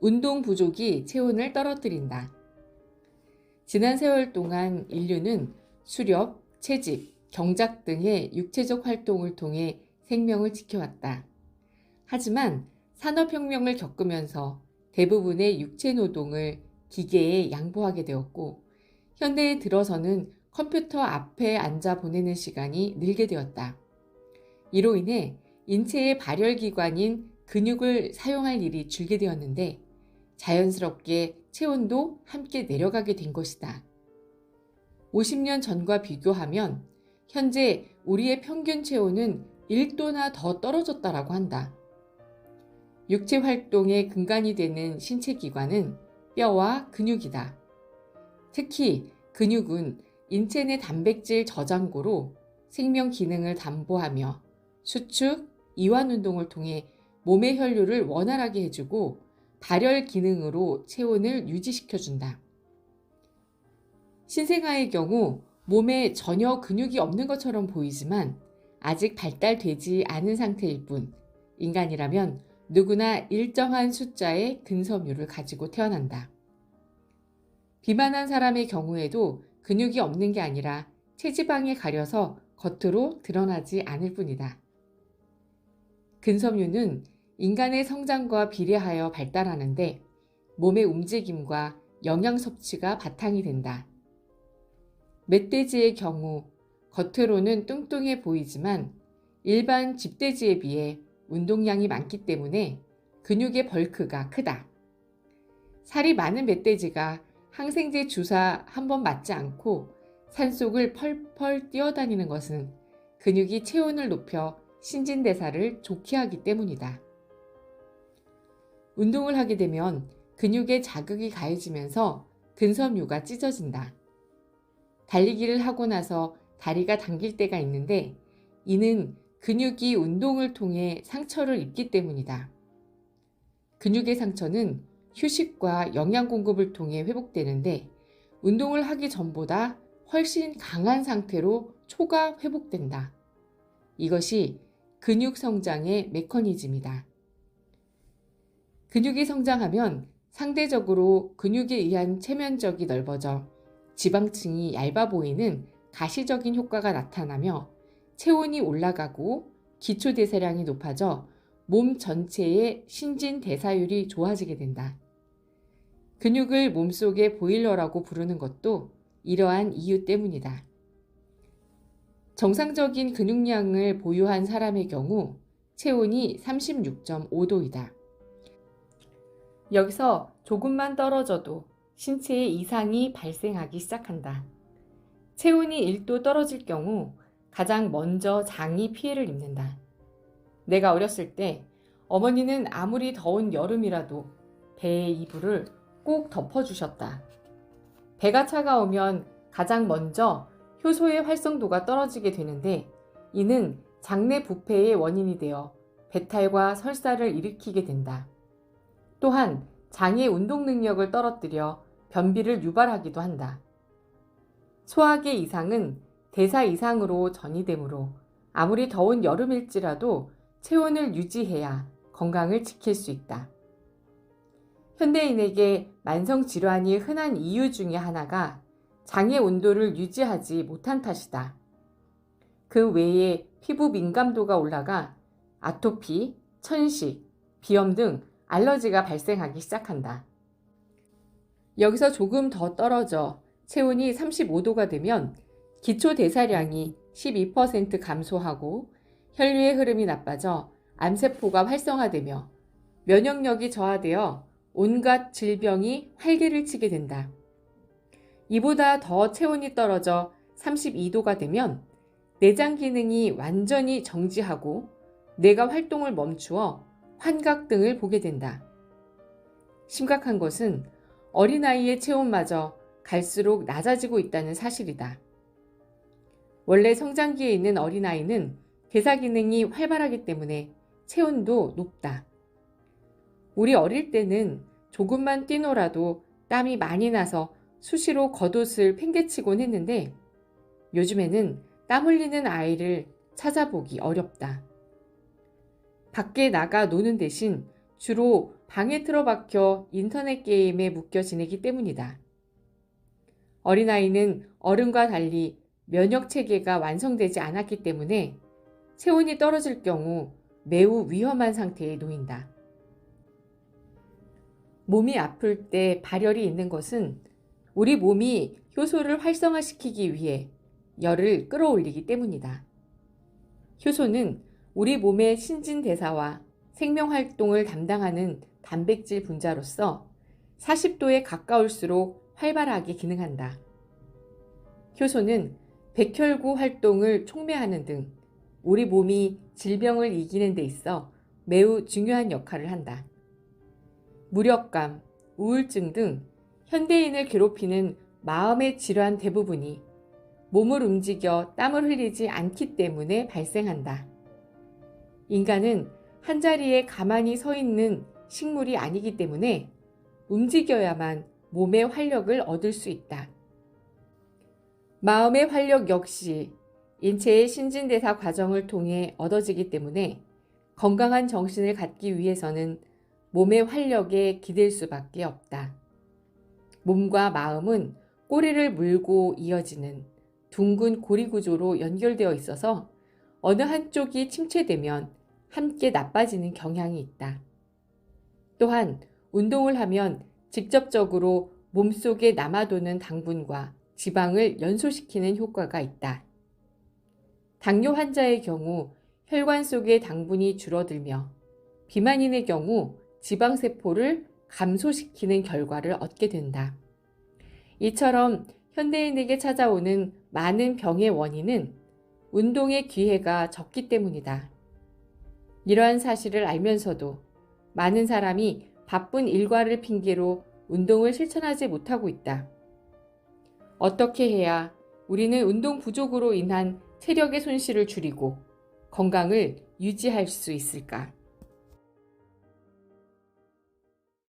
운동 부족이 체온을 떨어뜨린다. 지난 세월 동안 인류는 수렵, 채집, 경작 등의 육체적 활동을 통해 생명을 지켜왔다. 하지만 산업혁명을 겪으면서 대부분의 육체 노동을 기계에 양보하게 되었고, 현대에 들어서는 컴퓨터 앞에 앉아 보내는 시간이 늘게 되었다. 이로 인해 인체의 발열기관인 근육을 사용할 일이 줄게 되었는데, 자연스럽게 체온도 함께 내려가게 된 것이다. 50년 전과 비교하면 현재 우리의 평균 체온은 1도나 더 떨어졌다라고 한다. 육체 활동의 근간이 되는 신체 기관은 뼈와 근육이다. 특히 근육은 인체 내 단백질 저장고로 생명 기능을 담보하며 수축, 이완 운동을 통해 몸의 혈류를 원활하게 해주고 발열 기능으로 체온을 유지시켜준다. 신생아의 경우 몸에 전혀 근육이 없는 것처럼 보이지만 아직 발달되지 않은 상태일 뿐, 인간이라면 누구나 일정한 숫자의 근섬유를 가지고 태어난다. 비만한 사람의 경우에도 근육이 없는 게 아니라 체지방에 가려서 겉으로 드러나지 않을 뿐이다. 근섬유는 인간의 성장과 비례하여 발달하는데 몸의 움직임과 영양 섭취가 바탕이 된다. 멧돼지의 경우 겉으로는 뚱뚱해 보이지만 일반 집돼지에 비해 운동량이 많기 때문에 근육의 벌크가 크다. 살이 많은 멧돼지가 항생제 주사 한 번 맞지 않고 산속을 펄펄 뛰어다니는 것은 근육이 체온을 높여 신진대사를 좋게 하기 때문이다. 운동을 하게 되면 근육에 자극이 가해지면서 근섬유가 찢어진다. 달리기를 하고 나서 다리가 당길 때가 있는데 이는 근육이 운동을 통해 상처를 입기 때문이다. 근육의 상처는 휴식과 영양 공급을 통해 회복되는데 운동을 하기 전보다 훨씬 강한 상태로 초과 회복된다. 이것이 근육 성장의 메커니즘이다. 근육이 성장하면 상대적으로 근육에 의한 체면적이 넓어져 지방층이 얇아 보이는 가시적인 효과가 나타나며 체온이 올라가고 기초대사량이 높아져 몸 전체의 신진대사율이 좋아지게 된다. 근육을 몸속의 보일러라고 부르는 것도 이러한 이유 때문이다. 정상적인 근육량을 보유한 사람의 경우 체온이 36.5도이다. 여기서 조금만 떨어져도 신체에 이상이 발생하기 시작한다. 체온이 1도 떨어질 경우 가장 먼저 장이 피해를 입는다. 내가 어렸을 때 어머니는 아무리 더운 여름이라도 배의 이불을 꼭 덮어주셨다. 배가 차가우면 가장 먼저 효소의 활성도가 떨어지게 되는데 이는 장내 부패의 원인이 되어 배탈과 설사를 일으키게 된다. 또한 장의 운동 능력을 떨어뜨려 변비를 유발하기도 한다. 소화기 이상은 대사 이상으로 전이되므로 아무리 더운 여름일지라도 체온을 유지해야 건강을 지킬 수 있다. 현대인에게 만성질환이 흔한 이유 중에 하나가 장의 온도를 유지하지 못한 탓이다. 그 외에 피부 민감도가 올라가 아토피, 천식, 비염 등 알러지가 발생하기 시작한다. 여기서 조금 더 떨어져 체온이 35도가 되면 기초 대사량이 12% 감소하고 혈류의 흐름이 나빠져 암세포가 활성화되며 면역력이 저하되어 온갖 질병이 활개를 치게 된다. 이보다 더 체온이 떨어져 32도가 되면 내장 기능이 완전히 정지하고 뇌가 활동을 멈추어 환각 등을 보게 된다. 심각한 것은 어린아이의 체온마저 갈수록 낮아지고 있다는 사실이다. 원래 성장기에 있는 어린아이는 대사 기능이 활발하기 때문에 체온도 높다. 우리 어릴 때는 조금만 뛰놀아도 땀이 많이 나서 수시로 겉옷을 팽개치곤 했는데 요즘에는 땀 흘리는 아이를 찾아보기 어렵다. 밖에 나가 노는 대신 주로 방에 틀어박혀 인터넷 게임에 묶여 지내기 때문이다. 어린아이는 어른과 달리 면역 체계가 완성되지 않았기 때문에 체온이 떨어질 경우 매우 위험한 상태에 놓인다. 몸이 아플 때 발열이 있는 것은 우리 몸이 효소를 활성화시키기 위해 열을 끌어올리기 때문이다. 효소는 우리 몸의 신진대사와 생명활동을 담당하는 단백질 분자로서 40도에 가까울수록 활발하게 기능한다. 효소는 백혈구 활동을 촉매하는 등 우리 몸이 질병을 이기는 데 있어 매우 중요한 역할을 한다. 무력감, 우울증 등 현대인을 괴롭히는 마음의 질환 대부분이 몸을 움직여 땀을 흘리지 않기 때문에 발생한다. 인간은 한자리에 가만히 서 있는 식물이 아니기 때문에 움직여야만 몸의 활력을 얻을 수 있다. 마음의 활력 역시 인체의 신진대사 과정을 통해 얻어지기 때문에 건강한 정신을 갖기 위해서는 몸의 활력에 기댈 수밖에 없다. 몸과 마음은 꼬리를 물고 이어지는 둥근 고리 구조로 연결되어 있어서 어느 한쪽이 침체되면 함께 나빠지는 경향이 있다. 또한 운동을 하면 직접적으로 몸속에 남아도는 당분과 지방을 연소시키는 효과가 있다. 당뇨 환자의 경우 혈관 속의 당분이 줄어들며 비만인의 경우 지방세포를 감소시키는 결과를 얻게 된다. 이처럼 현대인에게 찾아오는 많은 병의 원인은 운동의 기회가 적기 때문이다. 이러한 사실을 알면서도 많은 사람이 바쁜 일과를 핑계로 운동을 실천하지 못하고 있다. 어떻게 해야 우리는 운동 부족으로 인한 체력의 손실을 줄이고 건강을 유지할 수 있을까?